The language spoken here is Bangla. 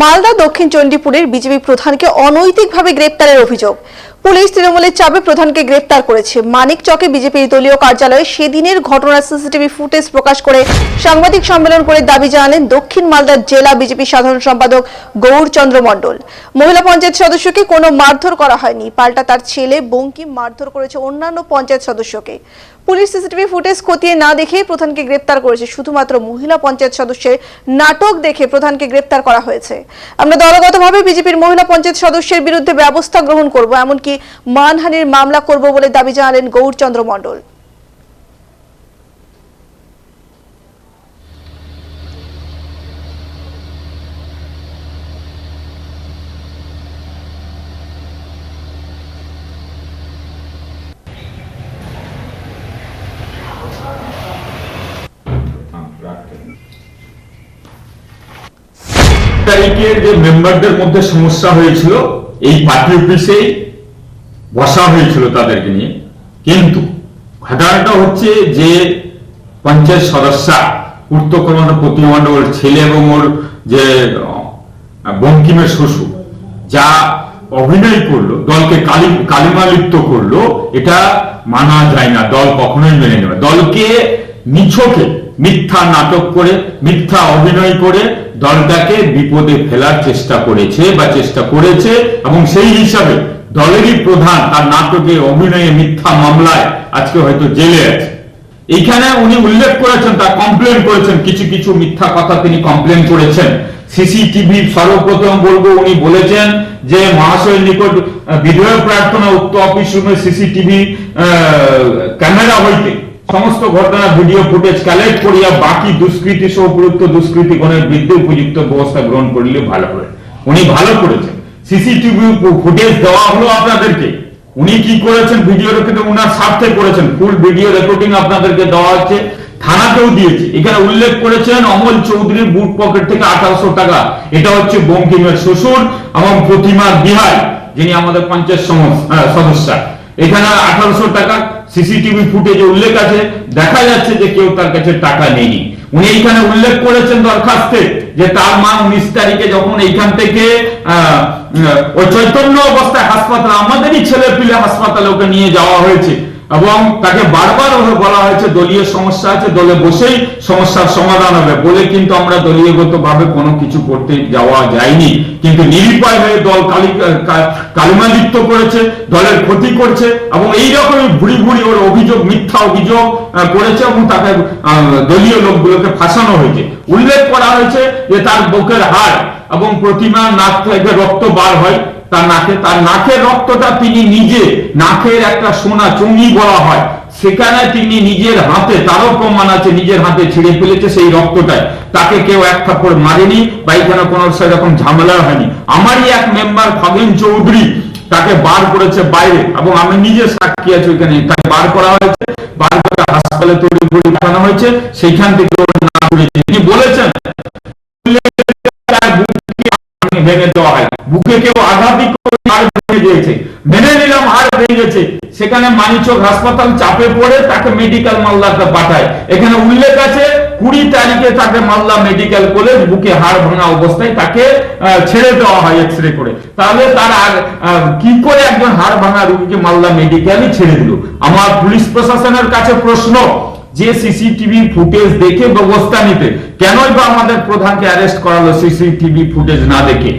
মালদা দক্ষিণ চণ্ডীপুরের বিজেপি প্রধানকে অনৈতিকভাবে গ্রেপ্তারের অভিযোগ। পুলিশ তৃণমূলের চাপে প্রধানকে গ্রেপ্তার করেছে। মানিকচকে বিজেপির দলীয় কার্যালয়ে সেদিনের ঘটনার সিসিটিভি ফুটেজ প্রকাশ করে সাংবাদিক সম্মেলন করে দাবি জানালেন দক্ষিণ মালদার জেলা বিজেপি সাধারণ সম্পাদক গৌরচন্দ্র মণ্ডল। মহিলা পঞ্চায়েত সদস্যকে কোনো মারধর করা হয়নি, পাল্টা তার ছেলে বঙ্কিম মারধর করেছে অন্যান্য পঞ্চায়েত সদস্যকে। পুলিশ সিসিটিভি ফুটেজ খতিয়ে না দেখে প্রধানকে গ্রেপ্তার করেছে। শুধুমাত্র মহিলা পঞ্চায়েত সদস্যের নাটক দেখে প্রধানকে গ্রেপ্তার করা হয়েছে। আমরা দলগতভাবে বিজেপির মহিলা পঞ্চায়েত সদস্যের বিরুদ্ধে ব্যবস্থা গ্রহণ করব, এমনকি মানহানির মামলা করব বলে দাবি জানালেন গৌরচন্দ্র মণ্ডল। তারিখের যে মেম্বারদের মধ্যে সমস্যা হয়েছিল এই পার্টি অফিসেই বসা হয়েছিল তাদেরকে নিয়ে, কিন্তু ঘটনাটা হচ্ছে যে পঞ্চায়েত সদস্য উত্তরকর্মা প্রতিমণ্ডল ছেলে এবং ওর যে বঙ্কিমের শ্বশুর যা অভিনয় করলো, দলকে কালিমালিপ্ত করলো, এটা মানা যায় না। দল কখনোই মেনে নেবে। দলকে নিছকে মিথ্যা নাটক করে, মিথ্যা অভিনয় করে দলটাকে বিপদে ফেলার চেষ্টা করেছে বা চেষ্টা করেছে, এবং সেই হিসাবে দলেরই প্রধান তার নাটকে, অভিনয়ে, মিথ্যা মামলায় আজকে হয়তো জেলে আছে। এইখানে উনি উল্লেখ করেছেন, তার কমপ্লেন করেছেন, কিছু কিছু মিথ্যা কথা তিনি কমপ্লেন করেছেন। সিসিটিভি সর্বপ্রথম বলবো, উনি বলেছেন যে মহাশয়ের নিকট বিধেয় প্রার্থনা উক্ত অফিস রুমে সিসিটিভি ক্যামেরা হইতে সমস্ত ঘটনা ভিডিও ফুটেজ কালেক্ট করিয়া বাকি দুষ্কৃতি সহ উপযুক্ত দুষ্কৃতিগণের বিরুদ্ধে উপযুক্ত ব্যবস্থা গ্রহণ করলে ভালো হয়। উনি ভালো করেছেন। সিসিটিভি ফুটেজ দেওয়া হলো আপনাদেরকে। উনি কি করেছেন, ভিডিও রেকর্ডিং উনার স্বার্থে করেছেন। ফুল ভিডিও রেকর্ডিং আপনাদেরকে দেওয়া হচ্ছে, থানাতেও দিয়েছে। এখানে উল্লেখ করেছেন অমল চৌধুরীর বুট পকেট থেকে 1800 টাকা। এটা হচ্ছে বঙ্কিমের শ্বশুর এবং প্রতিমা বিহার, যিনি আমাদের পঞ্চায়েত সদস্য। এখানে 1800 টাকা সিসিটিভি ফুটেজে উল্লেখ আছে। দেখা যাচ্ছে যে কেউ তার কাছে টাকা নেয়নি। উনি এইখানে উল্লেখ করেছেন দরখাস্তে যে তার মা 19 তারিখে যখন এইখান থেকে ওই চৈতন্য অবস্থায় হাসপাতাল, আমাদেরই ছেলে পিলে হাসপাতালে ওকে নিয়ে যাওয়া হয়েছে, এবং তাকে বারবার বলা হয়েছে দলীয় সমস্যা আছে, দলে বসেই সমস্যার সমাধান হবে বলে, কিন্তু আমরা দলীয়গত ভাবে কোনো কিছু করতে যাওয়া যায়নি। কিন্তু নিরুপায় হয়ে দল কালিমালিপ্ত করেছে, দলের ক্ষতি করছে, এবং এইরকমই ভুড়ি ভুড়ি ওর অভিযোগ, মিথ্যা অভিযোগ করেছে, এবং তাকে দলীয় লোকগুলোকে ফাঁসানো হয়েছে। উল্লেখ করা হয়েছে যে তার বুকের হাড় এবং প্রতিমার নাক থেকে রক্ত বার হয় তার নাকের রক্তটা তিনি নিজে, নাকের একটা সোনা চুঙ্গি বলা হয়, সেখানে তিনি নিজের হাতে, তারও প্রমাণ আছে, নিজের হাতে ছিঁড়ে ফেলেছে সেই রক্তটায়। তাকে কেউ এক থাপ্পড় মারেনি বা এখানে কোনো সেরকম ঝামেলা হয়নি। আমারই এক মেম্বার খগেন চৌধুরী তাকে বার করেছে বাইরে, এবং আমি নিজে সাক্ষী আছি। ওইখানে তাকে বার করা হয়েছে, বার করে হাসপাতালে তৈরি করে পাঠানো হয়েছে। সেইখান থেকে ওর নাম উঠেছে। তিনি বলেছেন ভেঙে দেওয়া হয়, বুকে কেউ আঘাতই দিয়েছে, মেনে নিলাম হাড় ভেঙে গেছে। সেখানে মানিকচক হাসপাতাল চাপে পড়ে তাকে মেডিকেল মালদাতে পাঠায়। এখানে উল্লেখ আছে 20 তারিখে তাকে মালদা মেডিকেল কলেজ বুকে হাড় ভাঙা অবস্থায় তাকে ছেড়ে দেওয়া হয় এক্সরে করে। তাহলে তার কি করে একজন হাড় ভাঙা রোগীকে মালদা মেডিকেলই ছেড়ে দিল? আমার পুলিশ প্রশাসনের কাছে প্রশ্ন, যে সিসিটিভি ফুটেজ দেখে ব্যবস্থা নিতে কেনই বা আমাদের প্রধানকে অ্যারেস্ট করালো সিসিটিভি ফুটেজ না দেখে?